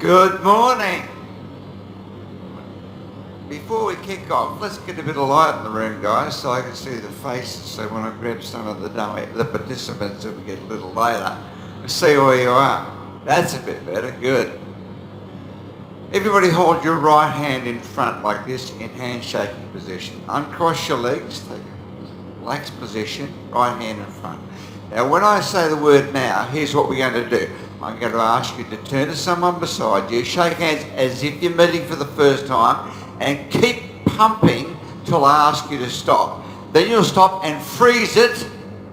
Good morning. Before we kick off, let's get a bit of light in the room, guys, so I can see the faces. So when I grab some of the participants, if we get a little later, we'll see where you are. That's a bit better. Good. Everybody hold your right hand in front like this in handshaking position. Uncross your legs, take a relaxed position, right hand in front. Now when I say the word now, here's what we're going to do. I'm going to ask you to turn to someone beside you, shake hands as if you're meeting for the first time, and keep pumping till I ask you to stop. Then you'll stop and freeze it,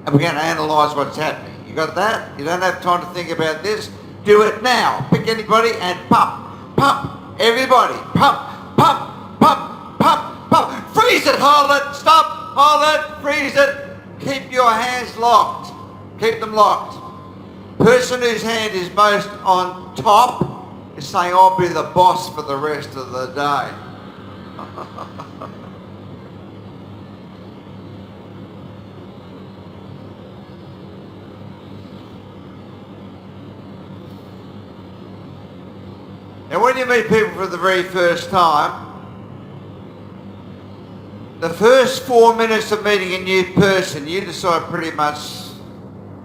and we're going to analyse what's happening. You got that? You don't have time to think about this? Do it now. Pick anybody and pump. Pump. Everybody. Pump. Pump. Pump. Pump. Pump. Freeze it. Hold it. Stop. Hold it. Freeze it. Keep your hands locked. Keep them locked. Person whose hand is most on top is saying, I'll be the boss for the rest of the day. Now when you meet people for the very first time, the first 4 minutes of meeting a new person, you decide pretty much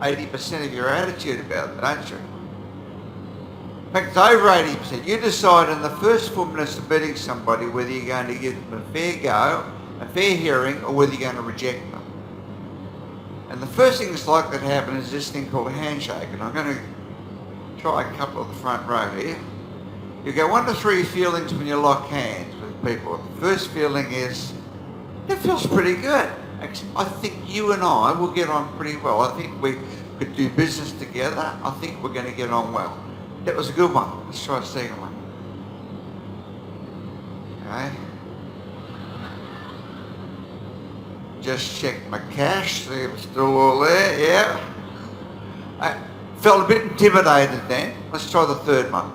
80% of your attitude about it, don't you? In fact, it's over 80%. You decide in the first 4 minutes of meeting somebody whether you're going to give them a fair go, a fair hearing, or whether you're going to reject them. And the first thing that's likely to happen is this thing called a handshake. And I'm going to try a couple of the front row here. You get 1 to 3 feelings when you lock hands with people. The first feeling is, it feels pretty good. Actually, I think you and I will get on pretty well. I think we could do business together. I think we're going to get on well. That was a good one. Let's try the second one. Okay. Just check my cash, see if it's still all there. Yeah. I felt a bit intimidated then. Let's try the third one.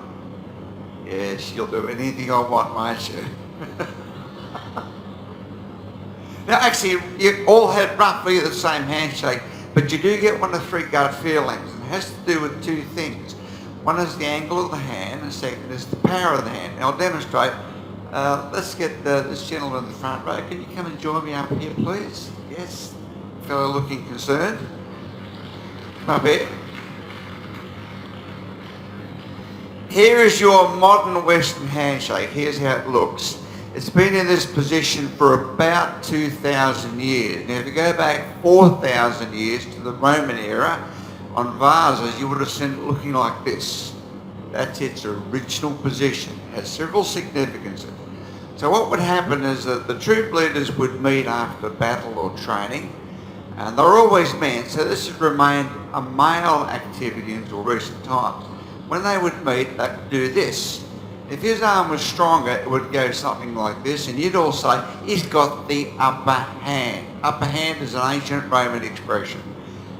Yes, you'll do anything I want, won't you? Now, actually, you all had roughly the same handshake, but you do get 1 to 3 gut feelings. It has to do with 2 things. One is the angle of the hand, and the second is the power of the hand. Now, I'll demonstrate. Let's get this gentleman in the front row. Can you come and join me up here, please? Yes. Fellow looking concerned. Come up here. Here is your modern Western handshake. Here's how it looks. It's been in this position for about 2,000 years. Now, if you go back 4,000 years to the Roman era, on vases, you would have seen it looking like this. That's its original position. It has several significances. So what would happen is that the troop leaders would meet after battle or training, and they're always men, so this has remained a male activity until recent times. When they would meet, they would do this. If his arm was stronger, it would go something like this, and you'd all say, he's got the upper hand. Upper hand is an ancient Roman expression.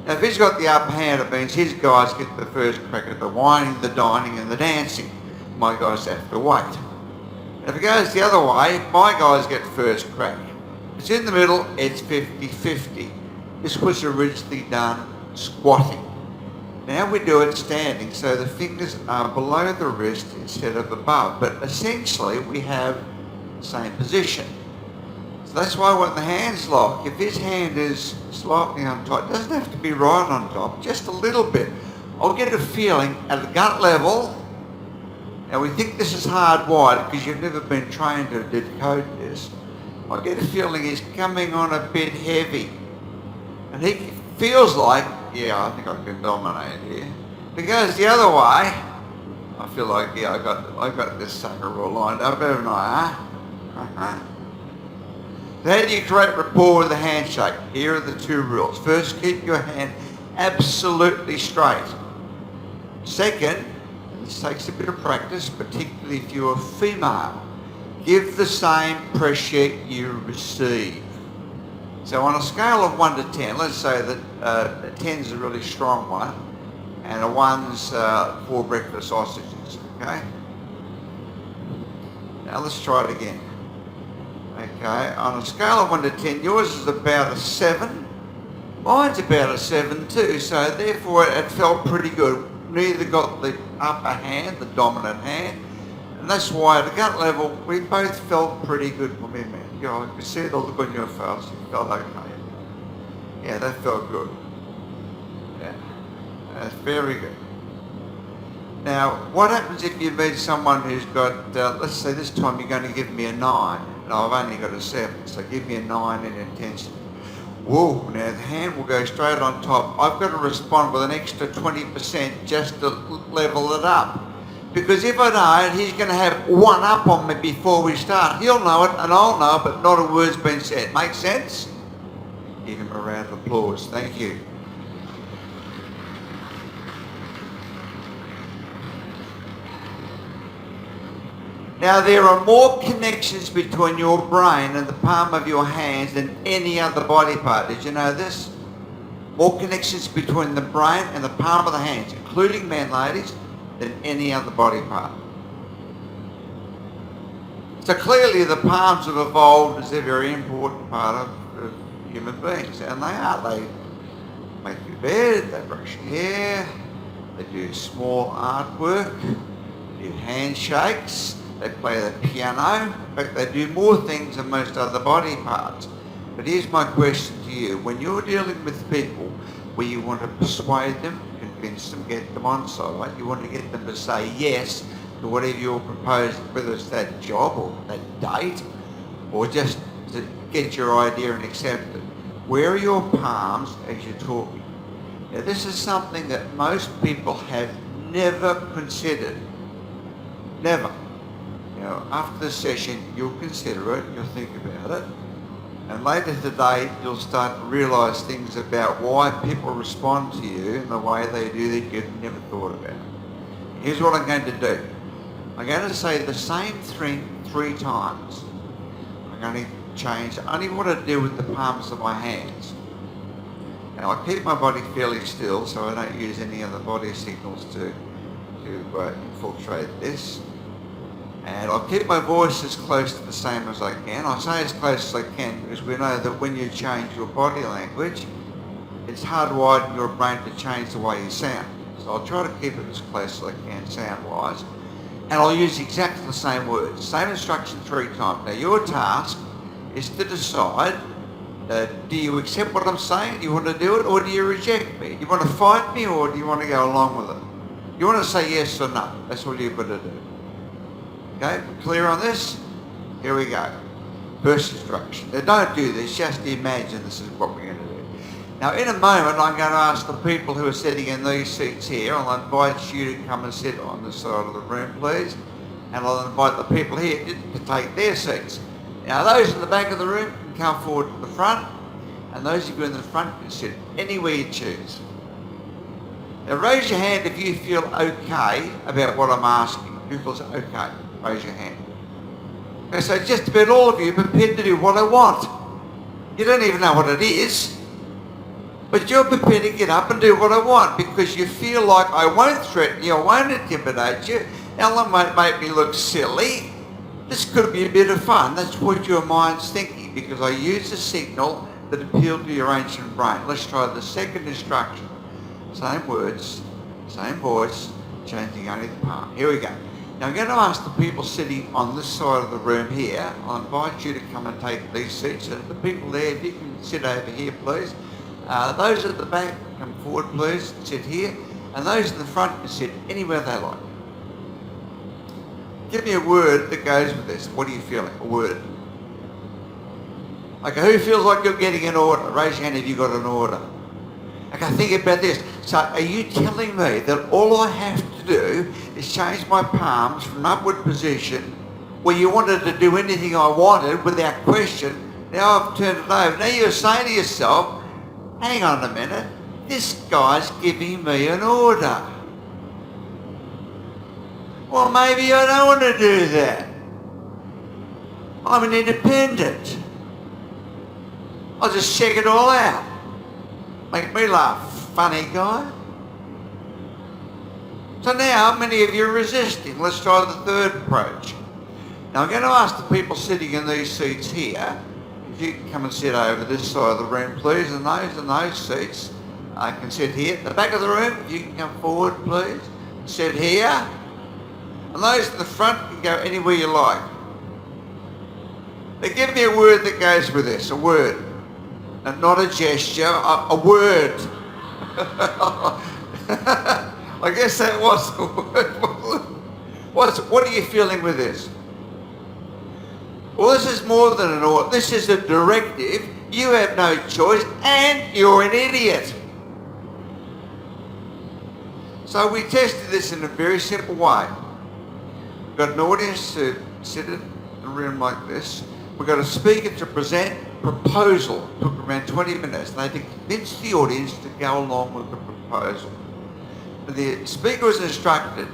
Now, if he's got the upper hand, it means his guys get the first crack at the whining, the dining, and the dancing. My guys have to wait. If it goes the other way, my guys get first crack. If it's in the middle, it's 50-50. This was originally done squatting. Now we do it standing, so the fingers are below the wrist instead of above, but essentially we have the same position. So that's why when the hands lock, if his hand is slightly on top, it doesn't have to be right on top, just a little bit. I'll get a feeling at the gut level. Now we think this is hardwired because you've never been trained to decode this. I get a feeling he's coming on a bit heavy. And he feels like, yeah, I think I can dominate here. If it goes the other way, I feel like, yeah, I got this sucker all lined up, haven't I, huh? So how do you create rapport with the handshake? Here are the 2 rules. First, keep your hand absolutely straight. Second, this takes a bit of practice, particularly if you're a female, give the same pressure you receive. So on a scale of 1 to 10, let's say that a 10 is a really strong one, and a 1's 4 breakfast sausages, okay? Now let's try it again. Okay, on a scale of 1 to 10, yours is about a 7, mine's about a 7 too, so therefore it felt pretty good. neither got the upper hand, the dominant hand. And that's why at a gut level, we both felt pretty good from him, man. You know, I could see the look on your face, you felt okay. Yeah, that felt good. Yeah, that's very good. Now, what happens if you meet someone who's got, let's say this time you're going to give me a 9. No, I've only got a 7, so give me a 9 in intensity. Whoa, now the hand will go straight on top. I've got to respond with an extra 20% just to level it up. Because if I don't, he's going to have one up on me before we start. He'll know it and I'll know it, but not a word's been said. Make sense? Give him a round of applause. Thank you. Now, there are more connections between your brain and the palm of your hands than any other body part. Did you know this? More connections between the brain and the palm of the hands, including men, ladies, than any other body part. So clearly the palms have evolved as a very important part of human beings, and they are. They make your bed, they brush your hair, they do small artwork, they do handshakes, they play the piano. In fact, they do more things than most other body parts. But here's my question to you. When you're dealing with people where you want to persuade them, convince them, get them on side, you want to get them to say yes to whatever you're proposing, whether it's that job or that date, or just to get your idea and accept it. Where are your palms as you're talking? Now, this is something that most people have never considered. Never. You know, after the session, you'll consider it, you'll think about it, and later today, you'll start to realise things about why people respond to you in the way they do that you've never thought about. Here's what I'm going to do. I'm going to say the same thing 3 times. I'm going to change only what I do with the palms of my hands. Now, I keep my body fairly still, so I don't use any other body signals to infiltrate this. And I'll keep my voice as close to the same as I can. I say as close as I can because we know that when you change your body language, it's hardwired in your brain to change the way you sound. So I'll try to keep it as close as I can sound-wise. And I'll use exactly the same words, same instruction 3 times. Now your task is to decide, do you accept what I'm saying? Do you want to do it, or do you reject me? Do you want to fight me, or do you want to go along with it? You want to say yes or no. That's what you've got to do. Okay, clear on this? Here we go. First instruction. Now don't do this, just imagine this is what we're going to do. Now in a moment I'm going to ask the people who are sitting in these seats here, I'll invite you to come and sit on this side of the room please, and I'll invite the people here to take their seats. Now those in the back of the room can come forward to the front, and those of you in the front can sit anywhere you choose. Now raise your hand if you feel okay about what I'm asking. Who feels okay? Raise your hand. Okay, so just about all of you are prepared to do what I want. You don't even know what it is, but you're prepared to get up and do what I want because you feel like I won't threaten you, I won't intimidate you, Allan won't make me look silly. This could be a bit of fun. That's what your mind's thinking because I use a signal that appealed to your ancient brain. Let's try the second instruction. Same words, same voice, changing only the palm. Here we go. Now I'm going to ask the people sitting on this side of the room here, I'll invite you to come and take these seats. And the people there, if you can sit over here please. Those at the back, come forward please, sit here. And those in the front can sit anywhere they like. Give me a word that goes with this. What are you feeling? A word. Okay, who feels like you're getting an order? Raise your hand if you got an order. Okay, think about this. So are you telling me that all I have to do is change my palms from upward position where you wanted to do anything I wanted without question? Now I've turned it over. Now you're saying to yourself, hang on a minute, this guy's giving me an order. Well, maybe I don't want to do that. I'm an independent. I'll just check it all out. Make me laugh, funny guy. So now many of you are resisting. Let's try the third approach. Now I'm going to ask the people sitting in these seats here, if you can come and sit over this side of the room please, and those in those seats, I can sit here at the back of the room. If you can come forward, please. Sit here. And those at the front can go anywhere you like. Now give me a word that goes with this, a word. And not a gesture, a word. I guess that was the word. What are you feeling with this? Well, this is more than an order. This is a directive. You have no choice, and you're an idiot. So we tested this in a very simple way. We've got an audience to sit in a room like this. We've got a speaker to present a proposal. It took around 20 minutes. They had to convince the audience to go along with the proposal. The speaker was instructed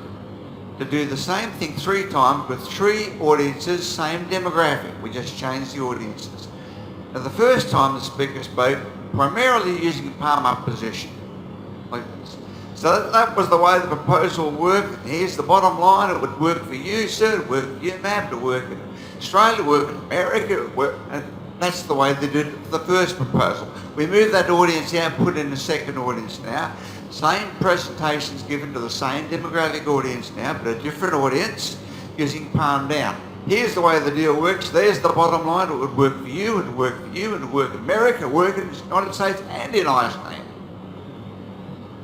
to do the same thing 3 times with 3 audiences, same demographic. We just changed the audiences. Now the first time the speaker spoke, primarily using palm up position, like this. So that was the way the proposal worked. And here's the bottom line. It would work for you, sir. It would work for you, ma'am. It would work in Australia, it would work in America. It would work, and that's the way they did it for the first proposal. We moved that audience out, put in a second audience now. Same presentations given to the same demographic audience now, but a different audience using palm down. Here's the way the deal works. There's the bottom line. It would work for you. It would work for you. It would work in America. It would work in the United States and in Iceland.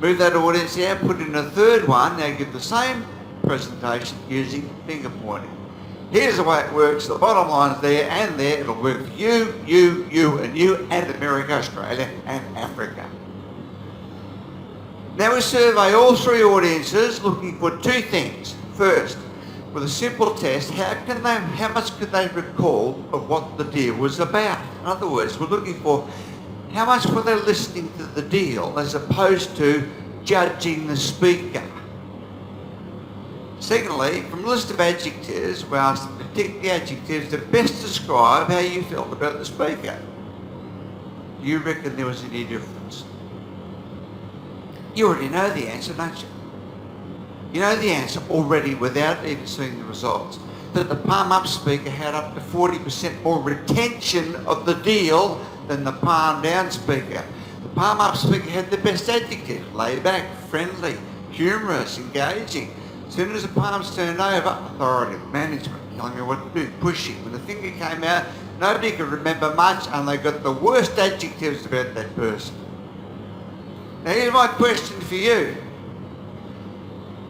Move that audience out, put in a third one. Now give the same presentation using finger pointing. Here's the way it works. The bottom line is there and there. It'll work for you, and America, Australia, and Africa. Now we survey all 3 audiences looking for 2 things. First, with a simple test, how much could they recall of what the deal was about? In other words, we're looking for how much were they listening to the deal as opposed to judging the speaker. Secondly, from a list of adjectives, we asked them to pick the adjectives that best describe how you felt about the speaker. Do you reckon there was any difference? You already know the answer, don't you? You know the answer already without even seeing the results. That the palm up speaker had up to 40% more retention of the deal than the palm down speaker. The palm up speaker had the best adjective: laid back, friendly, humorous, engaging. As soon as the palms turned over, authority, management, telling me what to do, pushing. When the finger came out, nobody could remember much, and they got the worst adjectives about that person. Now here's my question for you.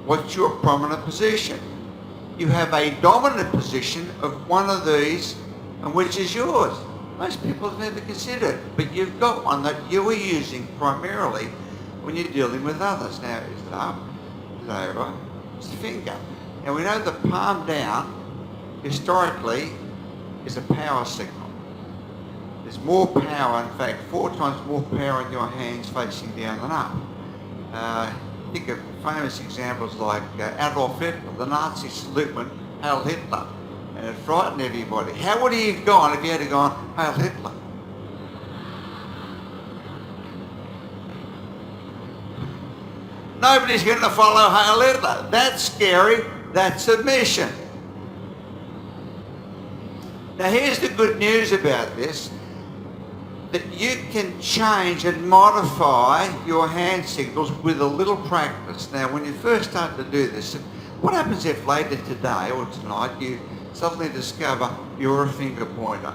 What's your prominent position? You have a dominant position of one of these, and which is yours. Most people have never considered, but you've got one that you are using primarily when you're dealing with others. Now, is it up? Is it over? It's the finger. Now we know the palm down, historically, is a power signal. There's more power, in fact, 4 times more power in your hands facing down than up. Think of famous examples like Adolf Hitler, the Nazi salute Hail Hitler, and it frightened everybody. How would he have gone if he had gone Hail Hitler? Nobody's going to follow Hail Hitler. That's scary. That's submission. Now here's the good news about this, that you can change and modify your hand signals with a little practice. Now when you first start to do this, what happens if later today or tonight you suddenly discover you're a finger pointer?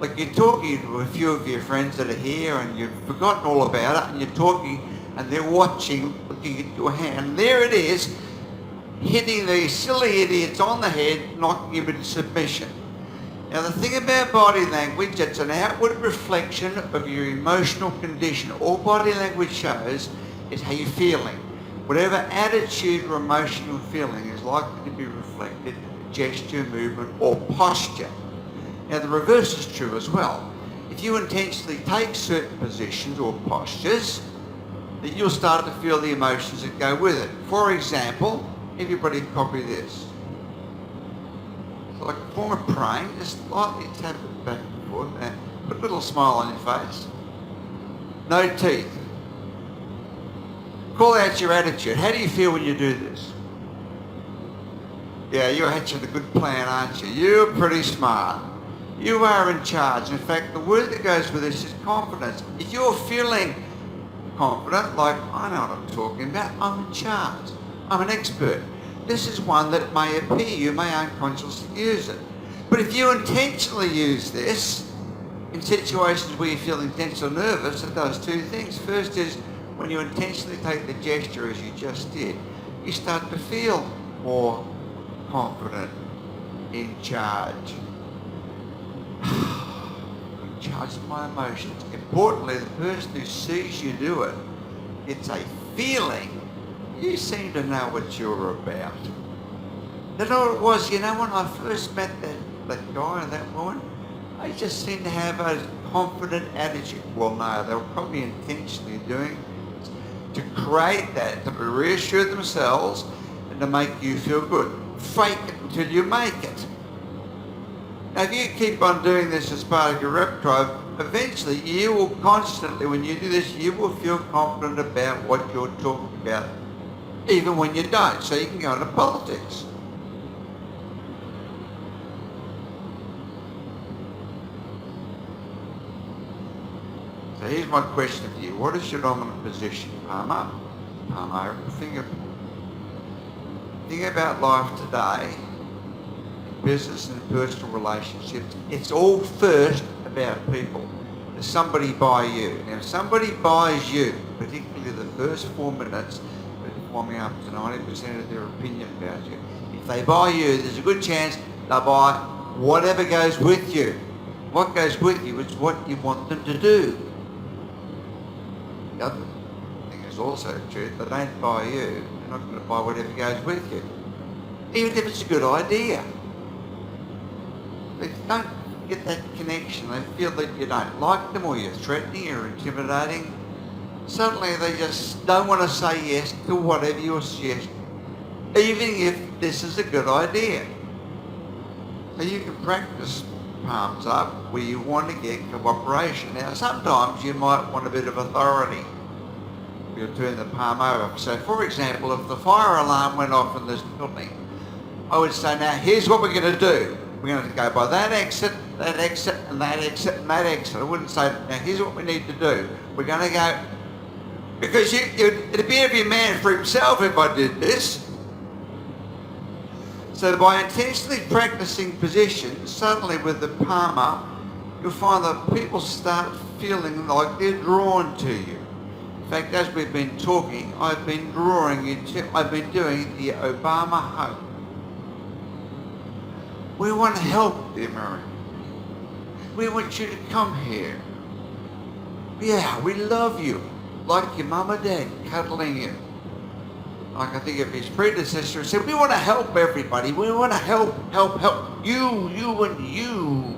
Like you're talking to a few of your friends that are here and you've forgotten all about it, and you're talking and they're watching, looking at your hand, and there it is, hitting these silly idiots on the head, knocking them into submission. Now the thing about body language, it's an outward reflection of your emotional condition. All body language shows is how you're feeling. Whatever attitude or emotion you're feeling is likely to be reflected in gesture, movement, or posture. Now the reverse is true as well. If you intentionally take certain positions or postures, then you'll start to feel the emotions that go with it. For example, everybody copy this. Like a form of praying, just lightly tap it back and forth and put a little smile on your face. No teeth. Call out your attitude. How do you feel when you do this? Yeah, you're hatching a good plan, aren't you? You're pretty smart. You are in charge. In fact, the word that goes with this is confidence. If you're feeling confident, like, I know what I'm talking about, I'm in charge, I'm an expert. This is one that may appear, you may unconsciously use it. But if you intentionally use this, in situations where you feel intense or nervous, it does two things. First is, when you intentionally take the gesture as you just did, you start to feel more confident, in charge. In charge of my emotions. Importantly, the person who sees you do it, it's a feeling. You seem to know what you're about. You know what it was? You know, when I first met that guy and that woman, they just seemed to have a confident attitude. Well, no, they were probably intentionally doing it to create that, to reassure themselves and to make you feel good. Fake it until you make it. Now, if you keep on doing this as part of your repertoire, eventually you will constantly, when you do this, you will feel confident about what you're talking about, even when you don't. So you can go into politics. So here's my question for you. What is your dominant position? Palm up, palm over, finger. Think about life today, business and personal relationships. It's all first about people. Does somebody buy you? Now, if somebody buys you, particularly the first 4 minutes, they're forming up to 90% of their opinion about you. If they buy you, there's a good chance they'll buy whatever goes with you. What goes with you is what you want them to do. The other thing is also true. If they don't buy you, they're not going to buy whatever goes with you. Even if it's a good idea. They don't get that connection. They feel that you don't like them, or you're threatening or intimidating. Suddenly they just don't want to say yes to whatever you're suggesting, even if this is a good idea. So you can practice palms up where you want to get cooperation. Now, sometimes you might want a bit of authority. You'll turn the palm over. So, for example, if the fire alarm went off in this building, I would say, now, here's what we're going to do. We're going to go by that exit, and that exit, and that exit. I wouldn't say, now, here's what we need to do. We're going to go, because it'd be every man for himself if I did this. So by intentionally practicing positions, suddenly with the palm up, you'll find that people start feeling like they're drawn to you. In fact, as we've been talking, I've been doing the Obama hug. We want to help the Americans. We want you to come here. Yeah, we love you. Like your mum and dad cuddling you. Like I think of his predecessor said, we want to help everybody. We want to help you, and you.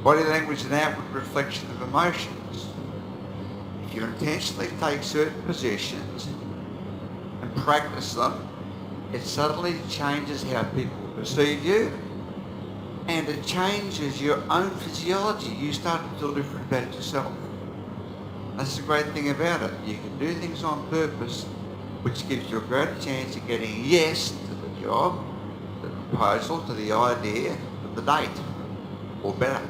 Body language is an outward reflection of emotions. If you intentionally take certain positions and practice them, it suddenly changes how people perceive you, and it changes your own physiology. You start to feel different about yourself. That's the great thing about it. You can do things on purpose, which gives you a greater chance of getting a yes to the job, the proposal, to the idea, to the date, or better.